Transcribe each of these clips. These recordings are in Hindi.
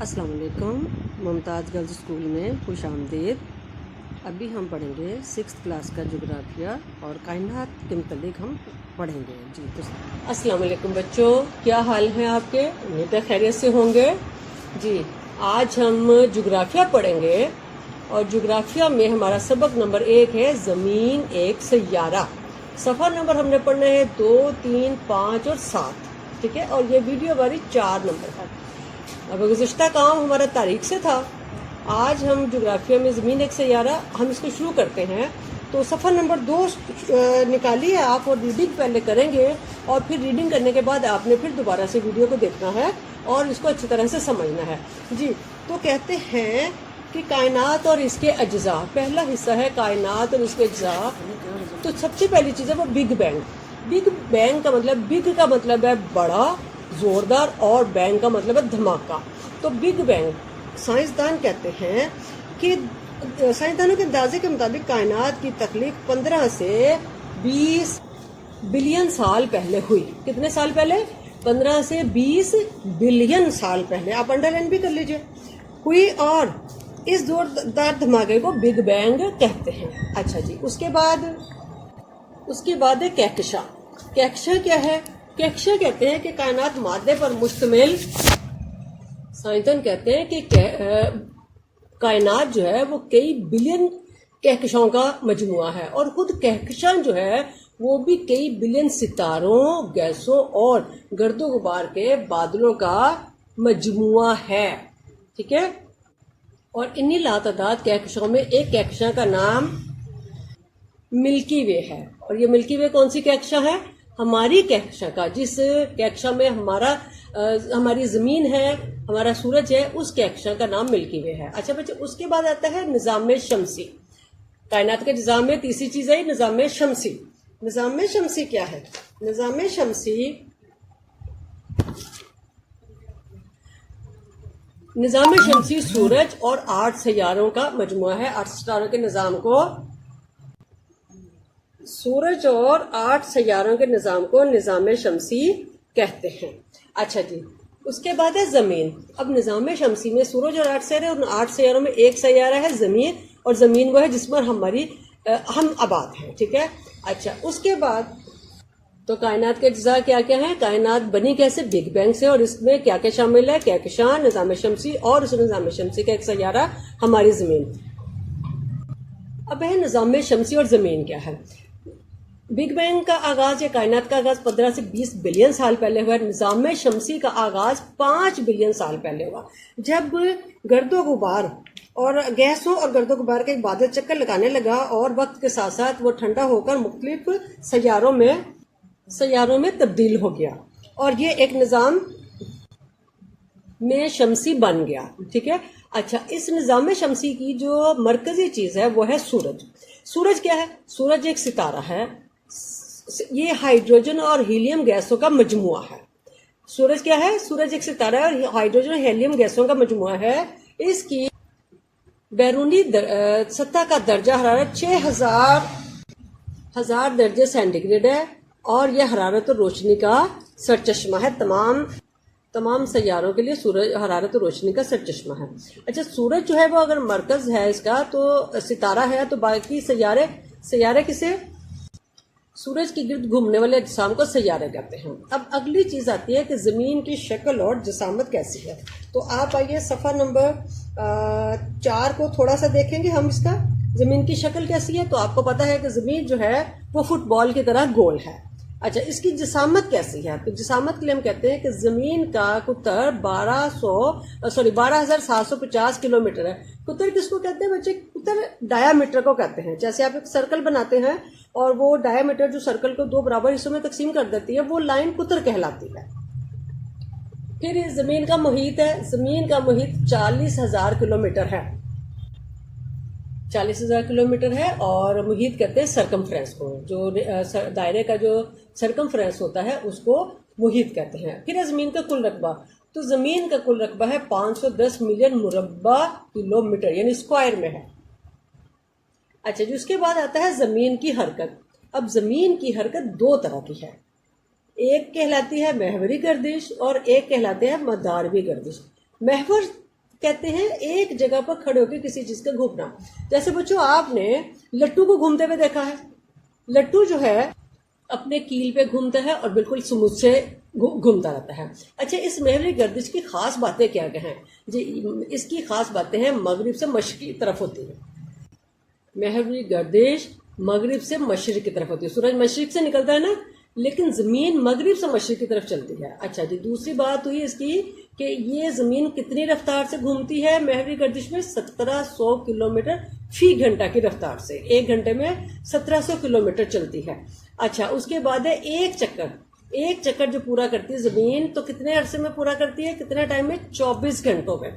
अस्सलाम वालेकुम। मुमताज़ गर्ल्स स्कूल में खुश आमदीद। अभी हम पढ़ेंगे 6th क्लास का जोग्राफिया और कायनात के मुतालिक हम पढ़ेंगे। जी तो अस्सलाम वालेकुम बच्चों, क्या हाल है आपके? उम्मीद है खैरियत से होंगे। जी आज हम जोग्राफिया पढ़ेंगे और जोग्राफिया में हमारा सबक नंबर 1 है ज़मीन एक सैयारा। सफ़ा नंबर हमने पढ़ना है 2, 3, 5 और 7। ठीक है, और ये वीडियो हमारी 4 नंबर है। अब गुज़िश्ता काम हमारा तारीख से था। आज हम जोग्राफिया में ज़मीन एक सैयारा हम इसको शुरू करते हैं। तो सफ़र नंबर 2 निकालिए आप और रीडिंग पहले करेंगे और फिर रीडिंग करने के बाद आपने फिर दोबारा से वीडियो को देखना है और इसको अच्छी तरह से समझना है। जी तो कहते हैं कि कायनात और इसके अज्जा। पहला हिस्सा है कायनात और इसके अज्जा। तो सबसे पहली चीज़ है वो बिग बैंग। बिग बैंग का मतलब, बिग का मतलब है बड़ा, जोरदार, और बैंग का मतलब है धमाका। तो बिग बैंग साइंसदान कहते हैं कि साइंसदानों के अंदाजे के मुताबिक कायनात की तख्लीक 15 से 20 बिलियन साल पहले हुई। कितने साल पहले? 15 से 20 बिलियन साल पहले। आप अंडरलाइन भी कर लीजिए, हुई। और इस जोरदार धमाके को बिग बैंग कहते हैं। अच्छा जी, उसके बाद है कहकशां। कहकशां क्या है? कहकशां कहते हैं कि कायनात मादे पर मुश्तमिल। साइंसदान कहते हैं कि कायनात जो है वो कई बिलियन कहकशां का मजमुआ है, और खुद कहकशां जो है वो भी कई बिलियन सितारों, गैसों और गर्दो गुबार के बादलों का मजमुआ है। ठीक है, और इन्हीं लातादाद कहकशां में एक कहकशां का नाम मिल्की वे है। और ये मिल्की वे कौन सी कहकशां है? हमारी कहकशां का, जिस कहकशां में हमारी जमीन है, हमारा सूरज है, उस कहकशां का नाम मिल्की वे है। अच्छा बच्चे, उसके बाद आता है निजाम शमसी। कायनात के निजाम में तीसरी चीज है निजाम शमसी। निजाम शमसी क्या है? निजाम शमसी सूरज और 8 सैयारों का मजमुआ है। 8 सितारों के निजाम को, सूरज और 8 सैयारों के निजाम को निजाम शमसी कहते हैं। अच्छा जी, उसके बाद है जमीन। अब निजाम शमसी में सूरज और 8 सैयारे, और 8 सैयारों में एक सैयारा है जमीन, और जमीन वो है जिस पर हम आबाद हैं। ठीक है, अच्छा उसके बाद तो कायनात के अज्जा क्या क्या है? कायनात बनी कैसे? बिग बैंग से। और इसमें क्या क्या शामिल है? कहकशां, निजाम शमसी, और उस निजाम शमसी का एक सैयारा हमारी जमीन। अब है निजाम शमसी और जमीन क्या है। बिग बैंग का आगाज या कायनात का आगाज 15 से 20 बिलियन साल पहले हुआ। निजाम शमसी का आगाज 5 बिलियन साल पहले हुआ, जब गर्दो गुबार और गैसों और गर्दो गुबार का एक बादल चक्कर लगाने लगा, और वक्त के साथ साथ वो ठंडा होकर मुख्तलिफ सैयारों में तब्दील हो गया, और ये एक निजाम में शमसी बन गया। ठीक है, अच्छा इस निजाम शमसी की जो मरकजी चीज है वो है सूरज। सूरज क्या है? सूरज एक सितारा है। ये हाइड्रोजन और हीलियम गैसों का मजमुआ है। सूरज क्या है? सूरज एक सितारा है और हाइड्रोजन और हीलियम गैसों का मजमुआ है। इसकी बैरूनी सतह का दर्जा हरारत 6000 दर्जे सेंटीग्रेड है, और यह हरारत और रोशनी का सरचश्मा है। तमाम सैयारों के लिए सूरज हरारत और रोशनी का सरचश्मा है। अच्छा, सूरज जो है वो अगर मरकज है इसका, तो सितारा है, तो बाकी सैयारे किसे? सूरज के गिर्द घूमने वाले अजसाम को सैयारे कहते हैं। अब अगली चीज आती है कि जमीन की शक्ल और जिसामत कैसी है। तो आप आइए सफा नंबर 4 को थोड़ा सा देखेंगे हम। इसका जमीन की शक्ल कैसी है, तो आपको पता है कि जमीन जो है वो फुटबॉल की तरह गोल है। अच्छा, इसकी जिसामत कैसी है? तो जिसामत के लिए हम कहते हैं कि जमीन का कुतर 12,750 किलोमीटर है। कुतर किसको कहते हैं बच्चे? कुतर डायामीटर को कहते हैं। जैसे आप एक सर्कल बनाते हैं और वो डायामीटर जो सर्कल को 2 बराबर हिस्सों में तकसीम कर देती है, वो लाइन कुतर कहलाती है। फिर इस जमीन का मुहीत है। जमीन का मुहीत 40,000 किलोमीटर है। 40,000 किलोमीटर है, और मुहीत कहते हैं सरकमफ्रेंस को। जो दायरे का जो सरकमफ्रेंस होता है उसको मुहीत कहते हैं। फिर है जमीन का कुल रकबा। तो जमीन का कुल रकबा है 510 मिलियन मुरब्बा किलोमीटर, यानी स्क्वायर में है। अच्छा जी, उसके बाद आता है जमीन की हरकत। अब जमीन की हरकत 2 तरह की है। एक कहलाती है महवरी गर्दिश और एक कहलाते हैं मदारवी गर्दिश। महवर कहते हैं एक जगह पर खड़े होकर किसी चीज का घूमना। जैसे बच्चों आपने लट्टू को घूमते हुए देखा है। लट्टू जो है अपने कील पे घूमता है और बिल्कुल स्मूथ से घूमता रहता है। अच्छा, इस महवरी गर्दिश की खास बातें क्या क्या हैं जी? इसकी खास बातें हैं मगरिब से मशरिक की तरफ होती है। महवरी गर्दिश मगरिब से मशरिक की तरफ होती है। सूरज मशरिक से निकलता है ना, लेकिन जमीन मगरिब से मशरिक की तरफ चलती है। अच्छा जी, दूसरी बात हुई इसकी कि ये जमीन कितनी रफ्तार से घूमती है महवरी गर्दिश में? 1700 किलोमीटर फी घंटा की रफ्तार से। एक घंटे में 1700 किलोमीटर चलती है। अच्छा, उसके बाद है एक चक्कर जो पूरा करती है जमीन, तो कितने अरसे में पूरा करती है, कितने टाइम में? 24 घंटों में।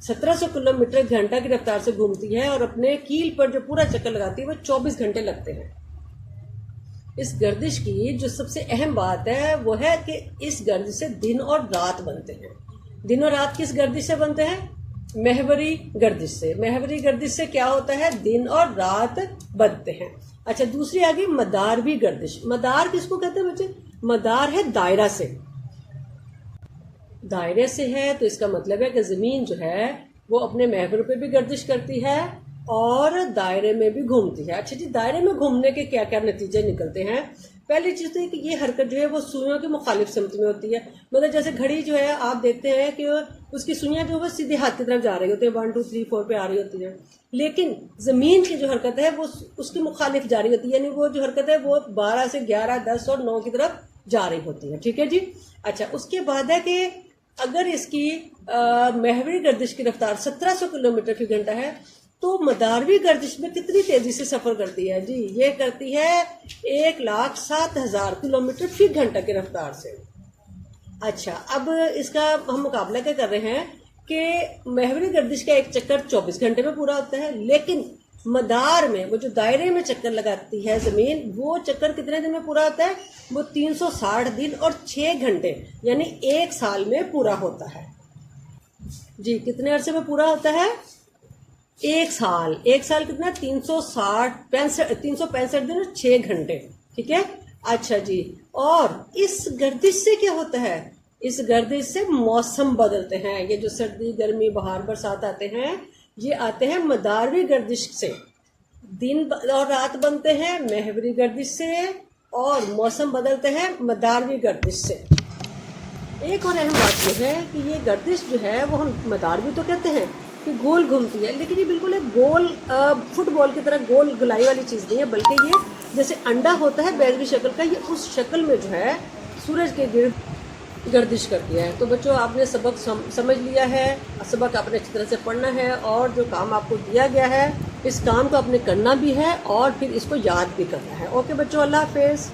1700 किलोमीटर घंटा की रफ्तार से घूमती है और अपने कील पर जो पूरा चक्कर लगाती है वो 24 घंटे लगते हैं। इस गर्दिश की जो सबसे अहम बात है वो है कि इस गर्दिश से दिन और रात बनते हैं। दिन और रात किस गर्दिश से बनते हैं? महवरी गर्दिश से। महवरी गर्दिश से क्या होता है? दिन और रात बनते हैं। अच्छा, दूसरी आ गई मदारवी गर्दिश। मदार किसको कहते हैं बच्चे? मदार है दायरा से। दायरे से है तो इसका मतलब है कि जमीन जो है वो अपने महवर पे भी गर्दिश करती है और दायरे में भी घूमती है। अच्छा जी, दायरे में घूमने के क्या क्या नतीजे निकलते हैं? पहली चीज तो है कि ये हरकत जो है वो सुइयों के मुखालिफ समत में होती है। मतलब जैसे घड़ी जो है आप देखते हैं कि उसकी सुइयां जो है सीधे हाथ की तरफ जा रही होती है, 1 2 3 4 पे आ रही होती है, लेकिन जमीन की जो हरकत है वो उसकी मुखालिफ जा रही होती है, यानी वो जो हरकत है वो 12 से 11 10 और 9 की तरफ जा रही होती है। ठीक है जी। अच्छा, उसके बाद है कि अगर इसकी महवरी गर्दिश की रफ्तार 1700 किलोमीटर फी घंटा है तो मदारवी गर्दिश में कितनी तेजी से सफर करती है जी? ये करती है 1,07,000 किलोमीटर फी घंटा की रफ्तार से। अच्छा, अब इसका हम मुकाबला क्या कर रहे हैं कि महवरी गर्दिश का एक चक्कर 24 घंटे में पूरा होता है, लेकिन मदार में वो जो दायरे में चक्कर लगाती है जमीन, वो चक्कर कितने दिन में पूरा होता है? वो 360 दिन और 6 घंटे, यानी 1 साल में पूरा होता है जी। कितने अरसे में पूरा होता है? 1 साल। 1 साल कितना? 365 दिन और 6 घंटे। ठीक है। अच्छा जी, और इस गर्दिश से क्या होता है? इस गर्दिश से मौसम बदलते हैं। ये जो सर्दी गर्मी बहार बरसात आते हैं, ये आते हैं मदारवी गर्दिश से। दिन और रात बनते हैं महवरी गर्दिश से और मौसम बदलते हैं मदारवी गर्दिश से। एक और अहम बात यह है कि ये गर्दिश जो है वो हम मदारवी तो कहते हैं कि गोल घूमती है, लेकिन ये बिल्कुल एक गोल फुटबॉल की तरह गोल गुलाई वाली चीज़ नहीं है, बल्कि ये जैसे अंडा होता है बैगनी शक्ल का, ये उस शक्ल में जो है सूरज के गिर्द गर्दिश करती है। तो बच्चों, आपने सबक समझ लिया है। सबक आपने अच्छी तरह से पढ़ना है और जो काम आपको दिया गया है इस काम को आपने करना भी है और फिर इसको याद भी करना है। ओके बच्चों, अल्लाह हाफिज़।